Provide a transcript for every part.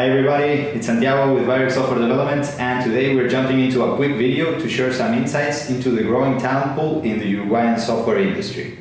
Hi everybody, it's Santiago with Virix Software Development, and today we're jumping into a quick video to share some insights into the growing talent pool in the Uruguayan software industry.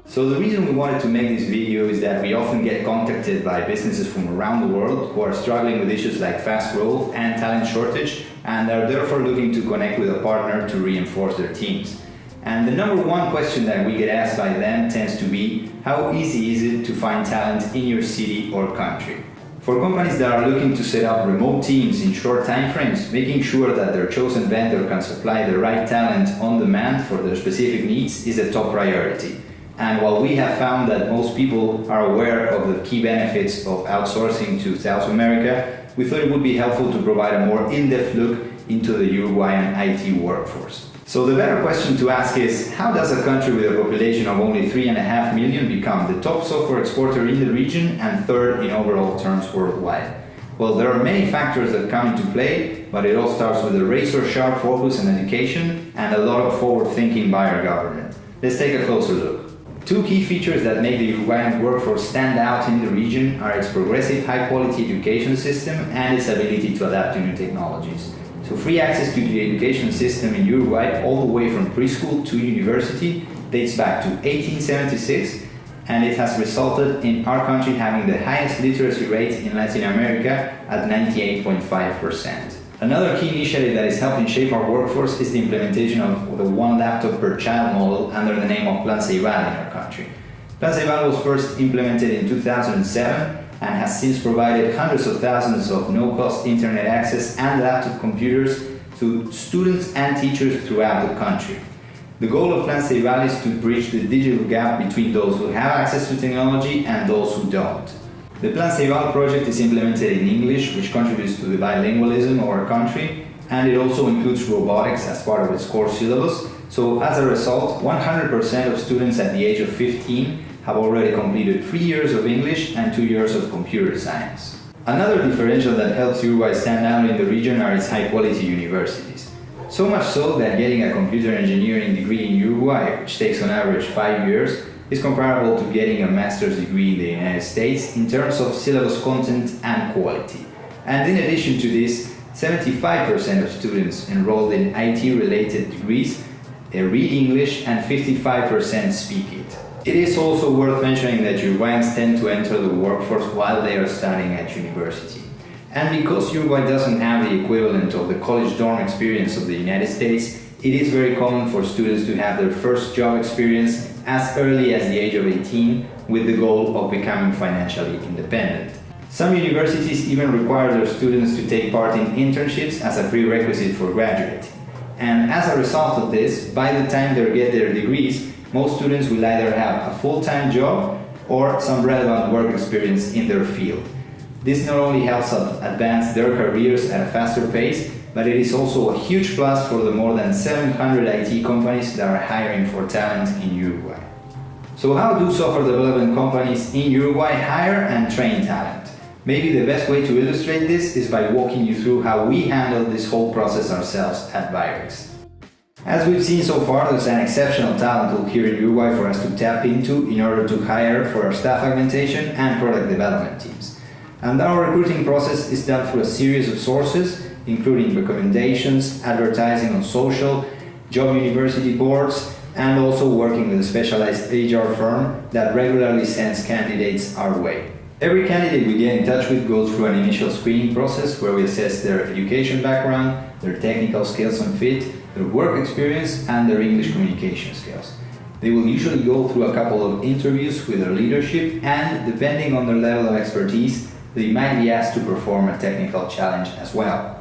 So the reason we wanted to make this video is that we often get contacted by businesses from around the world who are struggling with issues like fast growth and talent shortage, and are therefore looking to connect with a partner to reinforce their teams. And the number one question that we get asked by them tends to be, how easy is it to find talent in your city or country? For companies that are looking to set up remote teams in short time frames, making sure that their chosen vendor can supply the right talent on demand for their specific needs is a top priority. And while we have found that most people are aware of the key benefits of outsourcing to South America, we thought it would be helpful to provide a more in-depth look into the Uruguayan IT workforce. So the better question to ask is, how does a country with a population of only 3.5 million become the top software exporter in the region and third in overall terms worldwide? Well, there are many factors that come into play, but it all starts with a razor-sharp focus on education and a lot of forward-thinking by our government. Let's take a closer look. Two key features that make the Uruguayan workforce stand out in the region are its progressive high-quality education system and its ability to adapt to new technologies. So free access to the education system in Uruguay, all the way from preschool to university, dates back to 1876, and it has resulted in our country having the highest literacy rate in Latin America at 98.5%. Another key initiative that is helping shape our workforce is the implementation of the one laptop per child model under the name of Plan Ceibal in our country. Plan Ceibal was first implemented in 2007 and has since provided hundreds of thousands of no-cost internet access and laptop computers to students and teachers throughout the country. The goal of Plan Ceibal is to bridge the digital gap between those who have access to technology and those who don't. The Plan Ceibal project is implemented in English, which contributes to the bilingualism of our country, and it also includes robotics as part of its core syllabus. So as a result, 100% of students at the age of 15 have already completed 3 years of English and 2 years of computer science. Another differential that helps Uruguay stand out in the region are its high-quality universities. So much so that getting a computer engineering degree in Uruguay, which takes on average 5 years, is comparable to getting a master's degree in the United States in terms of syllabus content and quality. And in addition to this, 75% of students enrolled in IT-related degrees read English and 55% speak it. It is also worth mentioning that Uruguayans tend to enter the workforce while they are studying at university. And because Uruguay doesn't have the equivalent of the college dorm experience of the United States, it is very common for students to have their first job experience as early as the age of 18 with the goal of becoming financially independent. Some universities even require their students to take part in internships as a prerequisite for graduating. And as a result of this, by the time they get their degrees, most students will either have a full-time job or some relevant work experience in their field. This not only helps advance their careers at a faster pace, but it is also a huge plus for the more than 700 IT companies that are hiring for talent in Uruguay. So how do software development companies in Uruguay hire and train talent? Maybe the best way to illustrate this is by walking you through how we handle this whole process ourselves at Virix. As we've seen so far, there's an exceptional talent pool here in Uruguay for us to tap into in order to hire for our staff augmentation and product development teams. And our recruiting process is done through a series of sources, including recommendations, advertising on social, job university boards, and also working with a specialized HR firm that regularly sends candidates our way. Every candidate we get in touch with goes through an initial screening process where we assess their education background, their technical skills and fit, their work experience, and their English communication skills. They will usually go through a couple of interviews with their leadership, and depending on their level of expertise, they might be asked to perform a technical challenge as well.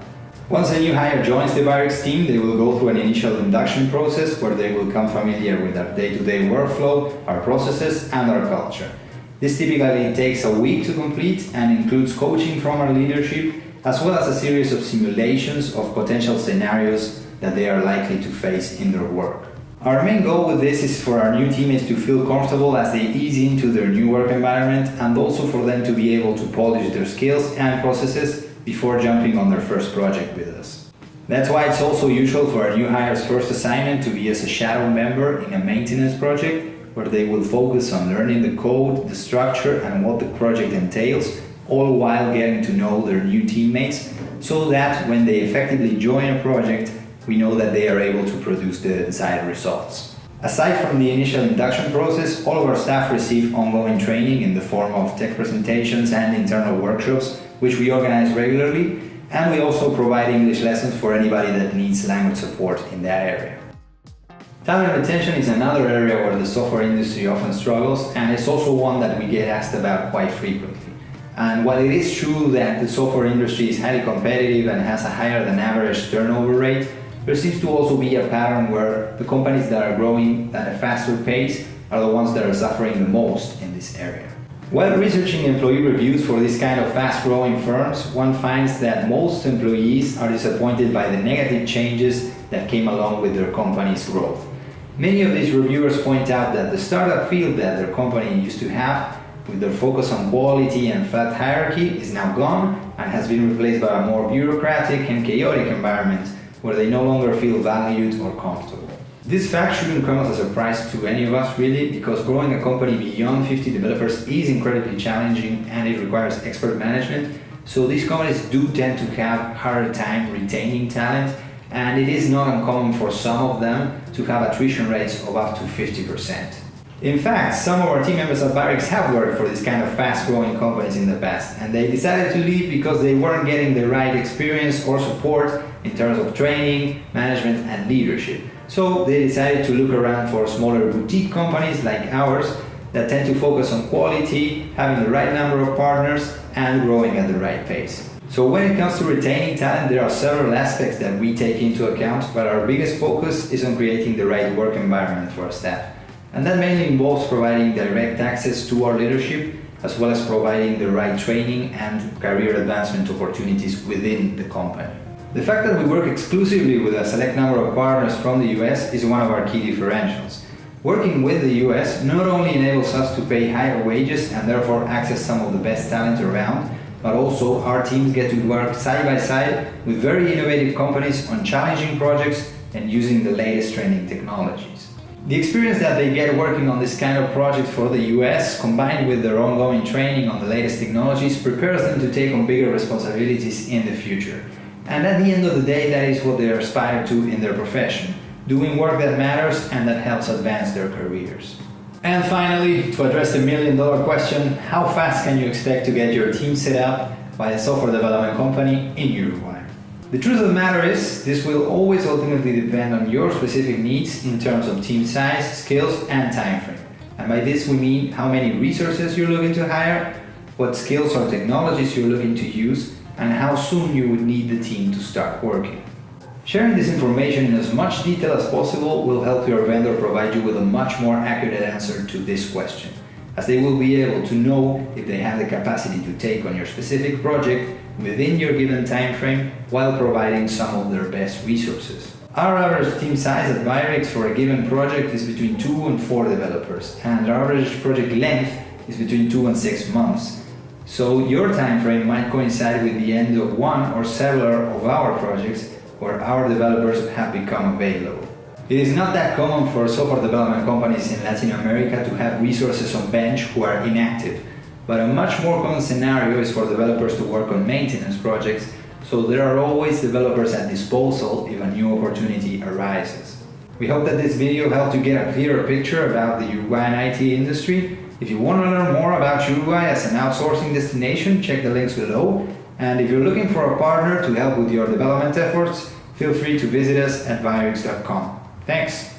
Once a new hire joins the Virix team, they will go through an initial induction process where they will become familiar with our day-to-day workflow, our processes, and our culture. This typically takes a week to complete and includes coaching from our leadership, as well as a series of simulations of potential scenarios that they are likely to face in their work. Our main goal with this is for our new teammates to feel comfortable as they ease into their new work environment, and also for them to be able to polish their skills and processes before jumping on their first project with us. That's why it's also usual for a new hire's first assignment to be as a shadow member in a maintenance project, where they will focus on learning the code, the structure, and what the project entails, all while getting to know their new teammates, so that when they effectively join a project, we know that they are able to produce the desired results. Aside from the initial induction process, all of our staff receive ongoing training in the form of tech presentations and internal workshops, which we organize regularly, and we also provide English lessons for anybody that needs language support in that area. Talent retention is another area where the software industry often struggles, and it's also one that we get asked about quite frequently. And while it is true that the software industry is highly competitive and has a higher than average turnover rate, there seems to also be a pattern where the companies that are growing at a faster pace are the ones that are suffering the most in this area. While researching employee reviews for this kind of fast-growing firms, one finds that most employees are disappointed by the negative changes that came along with their company's growth. Many of these reviewers point out that the startup feel that their company used to have, with their focus on quality and flat hierarchy, is now gone and has been replaced by a more bureaucratic and chaotic environment where they no longer feel valued or comfortable. This fact shouldn't come as a surprise to any of us really, because growing a company beyond 50 developers is incredibly challenging and it requires expert management, so these companies do tend to have harder time retaining talent, and it is not uncommon for some of them to have attrition rates of up to 50%. In fact, some of our team members at Virix have worked for this kind of fast-growing companies in the past, and they decided to leave because they weren't getting the right experience or support in terms of training, management, and leadership. So they decided to look around for smaller boutique companies like ours that tend to focus on quality, having the right number of partners, and growing at the right pace. So when it comes to retaining talent, there are several aspects that we take into account, but our biggest focus is on creating the right work environment for our staff. And that mainly involves providing direct access to our leadership, as well as providing the right training and career advancement opportunities within the company. The fact that we work exclusively with a select number of partners from the US is one of our key differentials. Working with the US not only enables us to pay higher wages and therefore access some of the best talent around, but also our teams get to work side by side with very innovative companies on challenging projects and using the latest trending technologies. The experience that they get working on this kind of project for the US, combined with their ongoing training on the latest technologies, prepares them to take on bigger responsibilities in the future. And at the end of the day, that is what they aspire to in their profession, doing work that matters and that helps advance their careers. And finally, to address the million-dollar question, how fast can you expect to get your team set up by a software development company in Uruguay? The truth of the matter is, this will always ultimately depend on your specific needs in terms of team size, skills, and time frame. And by this we mean how many resources you're looking to hire, what skills or technologies you're looking to use, and how soon you would need the team to start working. Sharing this information in as much detail as possible will help your vendor provide you with a much more accurate answer to this question, as they will be able to know if they have the capacity to take on your specific project within your given time frame while providing some of their best resources. Our average team size at Virix for a given project is between 2 and 4 developers, and our average project length is between 2 and 6 months. So your time frame might coincide with the end of one or several of our projects where our developers have become available. It is not that common for software development companies in Latin America to have resources on bench who are inactive, but a much more common scenario is for developers to work on maintenance projects, so there are always developers at disposal if a new opportunity arises. We hope that this video helped you get a clearer picture about the Uruguayan IT industry. If you want to learn more about Uruguay as an outsourcing destination, check the links below. And if you're looking for a partner to help with your development efforts, feel free to visit us at virix.com. Thanks!